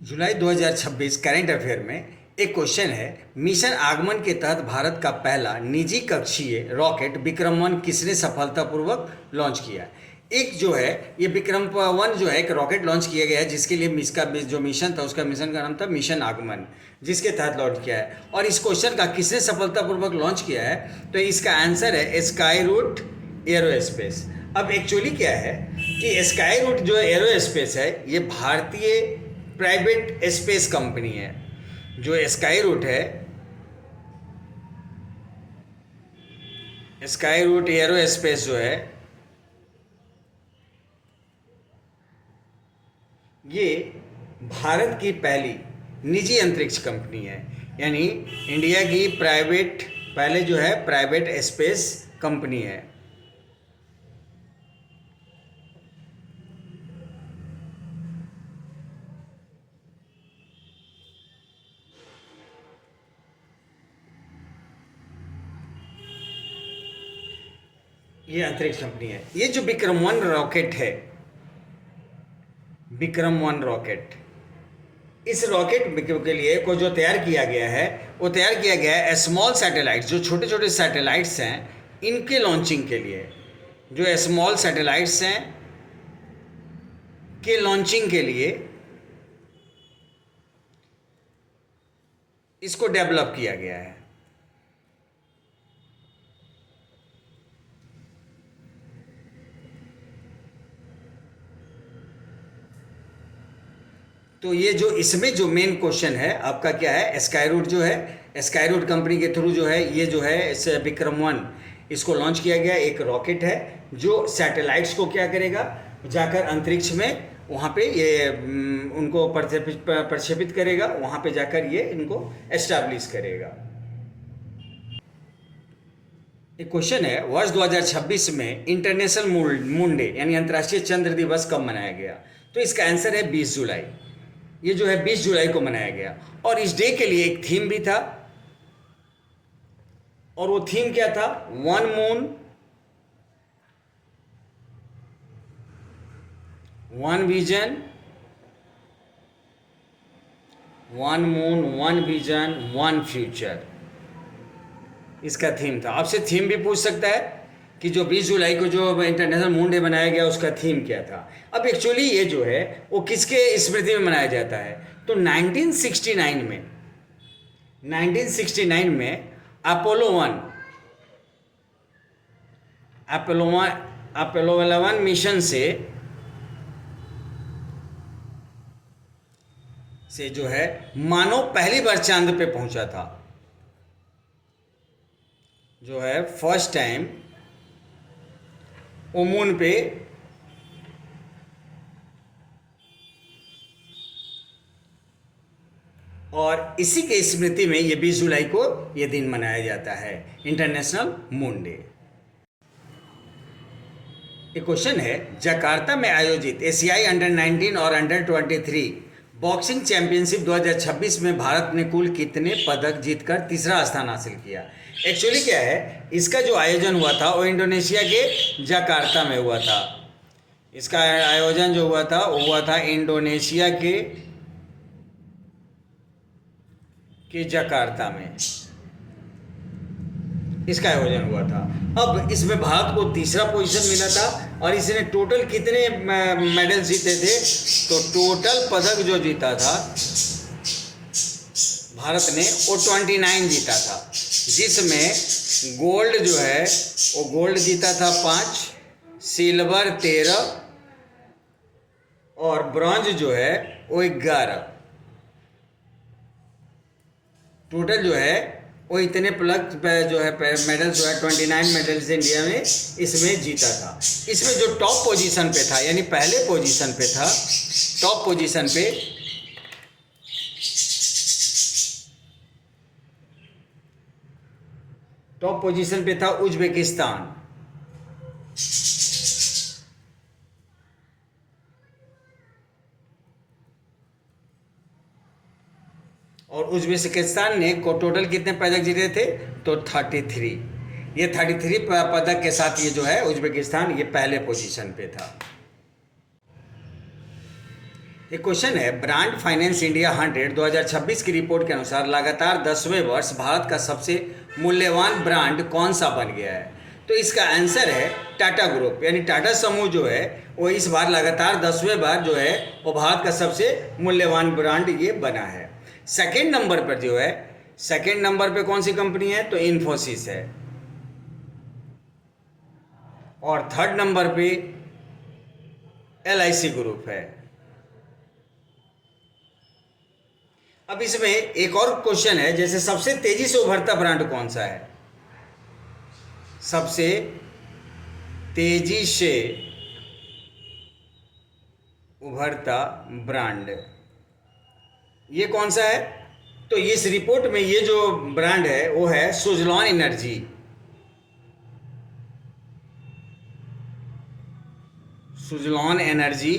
जुलाई 2026 current affair में एक question है। मिशन आगमन के तहत भारत का पहला निजी कक्षीय रॉकेट विक्रम 1 किसने सफलतापूर्वक लॉन्च किया। एक जो है ये विक्रम 1 जो है एक रॉकेट लॉन्च किया गया है जिसके लिए इसका जो मिशन था उसका मिशन का नाम था मिशन आगमन, जिसके तहत लॉन्च किया है। और इस क्वेश्चन का किसने सफलतापूर्वक लॉन्च किया है तो इसका आंसर है स्काई रूट एरोस्पेस। अब एक्चुअली क्या है कि स्काई रूट जो एरोस्पेस है ये भारतीय प्राइवेट स्पेस कंपनी है। जो स्काई रूट है, स्काई रूट एरोस्पेस जो है ये भारत की पहली निजी अंतरिक्ष कंपनी है, यानी इंडिया की पहले जो है प्राइवेट स्पेस कंपनी है। ये अंतरिक्ष कंपनी है। ये जो विक्रम 1 रॉकेट है, विक्रम 1 रॉकेट, इस रॉकेट के लिए को जो तैयार किया गया है वो तैयार किया गया है स्मॉल सैटेलाइट्स, जो छोटे छोटे सैटेलाइट्स हैं इनके लॉन्चिंग के लिए। जो स्मॉल सैटेलाइट्स हैं के लॉन्चिंग के लिए इसको डेवलप किया गया है। तो ये जो इसमें जो मेन क्वेश्चन है आपका क्या है, स्काई रूट जो है स्काई रूट कंपनी के थ्रू जो है ये जो है इस विक्रम 1 इसको लॉन्च किया गया। एक रॉकेट है जो सैटेलाइट्स को क्या करेगा, जाकर अंतरिक्ष में वहाँ पे ये उनको प्रक्षेपित करेगा, वहाँ पे जाकर ये इनको एस्टैब्लिश करेगा। एक क्वेश्चन है, वर्ष 2026 में इंटरनेशनल मून डे यानी अंतर्राष्ट्रीय चंद्र दिवस कब मनाया गया। तो इसका आंसर है 20 जुलाई। ये जो है 20 जुलाई को मनाया गया। और इस डे के लिए एक थीम भी था, और वो थीम क्या था, one moon one vision, one moon one vision one future, इसका थीम था। आपसे थीम भी पूछ सकता है कि जो 20 जुलाई को जो इंटरनेशनल मून डे बनाया गया उसका थीम क्या था। अब एक्चुअली ये जो है वो किसके स्मृति में मनाया जाता है तो 1969 में अपोलो 11 मिशन से जो है मानव पहली बार चांद पे पहुंचा था। जो है फर्स्ट टाइम वो मून पे और इसी के स्मृति में ये 20 जुलाई को ये दिन मनाया जाता है, इंटरनेशनल मून डे। एक क्वेश्चन है, जकार्ता में आयोजित एशियाई अंडर-19 और अंडर-23 बॉक्सिंग चैंपियनशिप 2026 में भारत ने कुल कितने पदक जीतकर तीसरा स्थान हासिल किया। एक्चुअली क्या है, इसका जो आयोजन हुआ था वो इंडोनेशिया के जकार्ता में हुआ था। इसका आयोजन जो हुआ था वो हुआ था इंडोनेशिया के जकार्ता में इसका आयोजन हुआ था। अब इसमें भारत को तीसरा पोजीशन मिला था और इसने टोटल कितने मेडल जीते थे तो टोटल पदक जो जीता था भारत ने वो 29 जीता था, जिसमें गोल्ड जो है वो गोल्ड जीता था 5, सिल्वर 13 और ब्रॉन्ज जो है वो 11। टोटल जो है वो इतने प्लस जो है मेडल जो है 29 मेडल्स इंडिया में इसमें जीता था। इसमें जो टॉप पोजीशन पे था यानी पहले पोजीशन पे था, टॉप पोजीशन पे था उज्बेकिस्तान। और उज्बेकिस्तान ने को टोटल कितने पदक जीते थे तो 33। ये 33 पदक के साथ ये जो है उज्बेकिस्तान ये पहले पोजीशन पे था। एक क्वेश्चन है, ब्रांड फाइनेंस इंडिया 100 2026 की रिपोर्ट के अनुसार लगातार 10वें वर्ष भारत का सबसे मूल्यवान ब्रांड कौन सा बन गया है? तो इसका आंसर है टाटा ग्रुप, यानी टाटा समूह जो है वो इस बार लगातार 10वें बार जो है वो भारत का सबसे मूल्यवान ब्रांड ये बना है। सेकेंड नंबर पर जो है, सेकेंड नंबर पे कौन सी कंपनी है? तो इन्फोसिस है। और थर्ड नंबर पे LIC ग्रुप है। अब इसमें एक और क्वेश्चन है, जैसे सबसे तेजी से उभरता ब्रांड कौन सा है? सबसे तेजी से उभरता ब्रांड ये कौन सा है? तो इस रिपोर्ट में ये जो ब्रांड है वो है सुजलॉन एनर्जी। सुजलॉन एनर्जी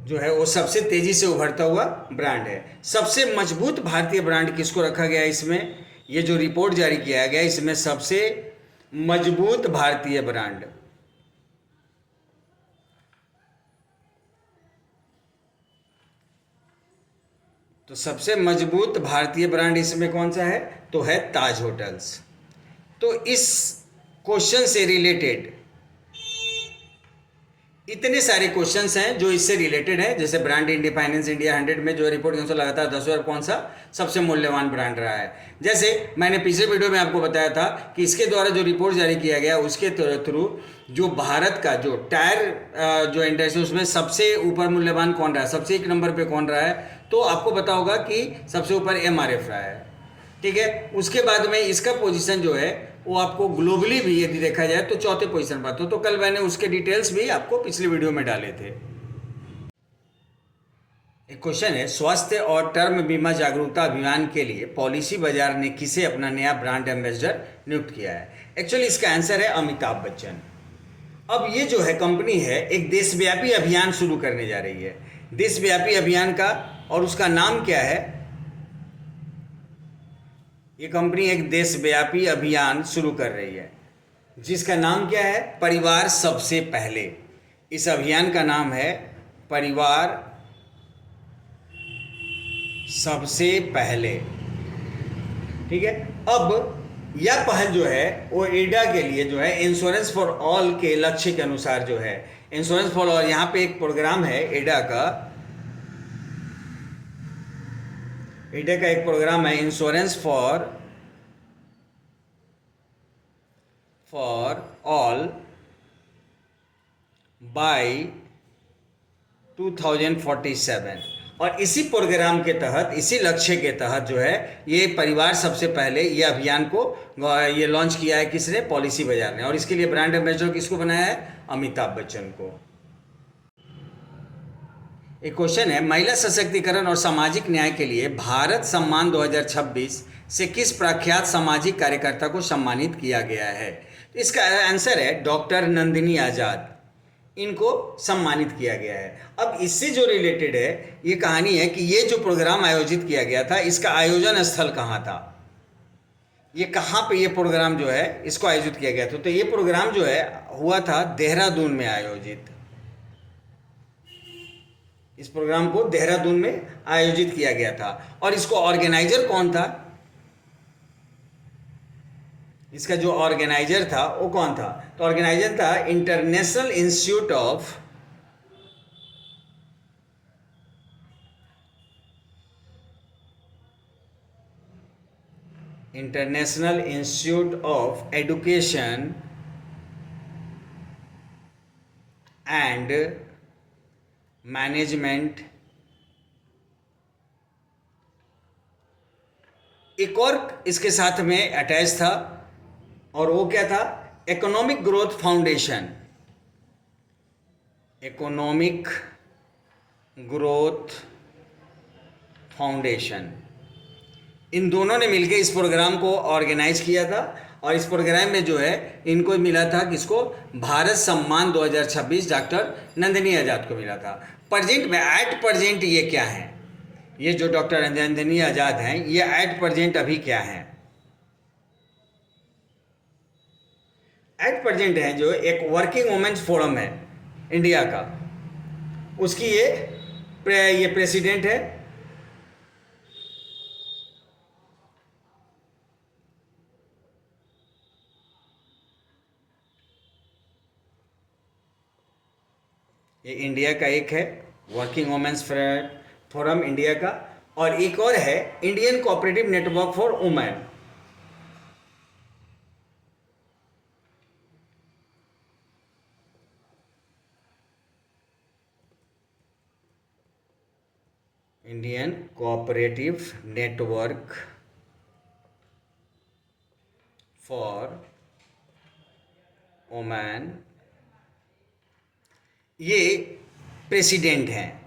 जो है वो सबसे तेजी से उभरता हुआ ब्रांड है। सबसे मजबूत भारतीय ब्रांड किसको रखा गया है इसमें? ये जो रिपोर्ट जारी किया गया इसमें सबसे मजबूत भारतीय ब्रांड, तो सबसे मजबूत भारतीय ब्रांड इसमें कौन सा है? तो है ताज होटल्स। तो इस क्वेश्चन से रिलेटेड इतने सारे क्वेश्चंस हैं जो इससे रिलेटेड हैं, जैसे ब्रांड इंडिया फाइनेंस इंडिया 100 में जो रिपोर्ट के अनुसार लगातार 10वें बार कौन सा सबसे मूल्यवान ब्रांड रहा है। जैसे मैंने पिछले वीडियो में आपको बताया था कि इसके द्वारा जो रिपोर्ट जारी किया गया उसके थ्रू जो भारत का जो टायर जो इंडस्ट्री उसमें सबसे ऊपर मूल्यवान कौन रहा है, सबसे एक नंबर पे कौन रहा है? तो आपको पता होगा कि सबसे ऊपर MRF रहा है। ठीक है, उसके बाद में इसका पोजीशन जो है वो आपको ग्लोबली भी यदि देखा जाए तो चौथे पोजीशन पर। तो कल मैंने उसके डिटेल्स भी आपको पिछली वीडियो में डाले थे। एक क्वेश्चन है, स्वास्थ्य और टर्म बीमा जागरूकता अभियान के लिए पॉलिसी बाजार ने किसे अपना नया ब्रांड एम्बेसडर नियुक्त किया है? एक्चुअली इसका आंसर है अमिताभ बच्चन। अब ये जो है कंपनी है एक देशव्यापी अभियान शुरू करने जा रही है। देशव्यापी अभियान का, और उसका नाम क्या है? ये कंपनी एक देशव्यापी अभियान शुरू कर रही है जिसका नाम क्या है? परिवार सबसे पहले। इस अभियान का नाम है परिवार सबसे पहले। ठीक है, अब यह पहल जो है वो एडा के लिए जो है इंश्योरेंस फॉर ऑल के लक्ष्य के अनुसार जो है इंश्योरेंस फॉर ऑल, यहाँ पे एक प्रोग्राम है एडा का एक प्रोग्राम है इंश्योरेंस फॉर ऑल बाय 2047। और इसी प्रोग्राम के तहत, इसी लक्ष्य के तहत जो है ये परिवार सबसे पहले ये अभियान को ये लॉन्च किया है। किसने? पॉलिसी बाजार ने। और इसके लिए ब्रांड एम्बेसडर किसको बनाया है? अमिताभ बच्चन को। एक क्वेश्चन है, महिला सशक्तिकरण और सामाजिक न्याय के लिए भारत सम्मान 2026 से किस प्रख्यात सामाजिक कार्यकर्ता को सम्मानित किया गया है? तो इसका आंसर है डॉक्टर नंदिनी आज़ाद। इनको सम्मानित किया गया है। अब इससे जो रिलेटेड है ये कहानी है कि ये जो प्रोग्राम आयोजित किया गया था इसका आयोजन स्थल कहाँ था, ये कहाँ पे ये प्रोग्राम जो है इसको आयोजित किया गया था? तो ये प्रोग्राम जो है हुआ था देहरादून में आयोजित। इस प्रोग्राम को देहरादून में आयोजित किया गया था। और इसको ऑर्गेनाइजर कौन था? इसका जो ऑर्गेनाइजर था वो कौन था? तो ऑर्गेनाइजर था international institute of education and management. एक और इसके साथ में अटैच था और वो क्या था? Economic growth foundation. Economic growth foundation, इन दोनों ने मिलकर इस प्रोग्राम को ऑर्गेनाइज किया था। और इस प्रोग्राम में जो है इनको मिला था किसको? भारत सम्मान 2026 डॉक्टर नंदिनी आज़ाद को मिला था। प्रेजेंट में एट प्रेजेंट ये क्या है? ये जो डॉक्टर नंदिनी आज़ाद हैं ये एट प्रेजेंट अभी क्या हैं? एट प्रेजेंट है जो एक वर्किंग वुमेन्स फोरम है इंडिया का, उसकी ये प्रेसिडेंट है। ये इंडिया का एक है, वर्किंग वुमेन्स फोरम इंडिया का। और एक और है, Indian cooperative network for women. Indian cooperative network for women, ये प्रेसिडेंट हैं।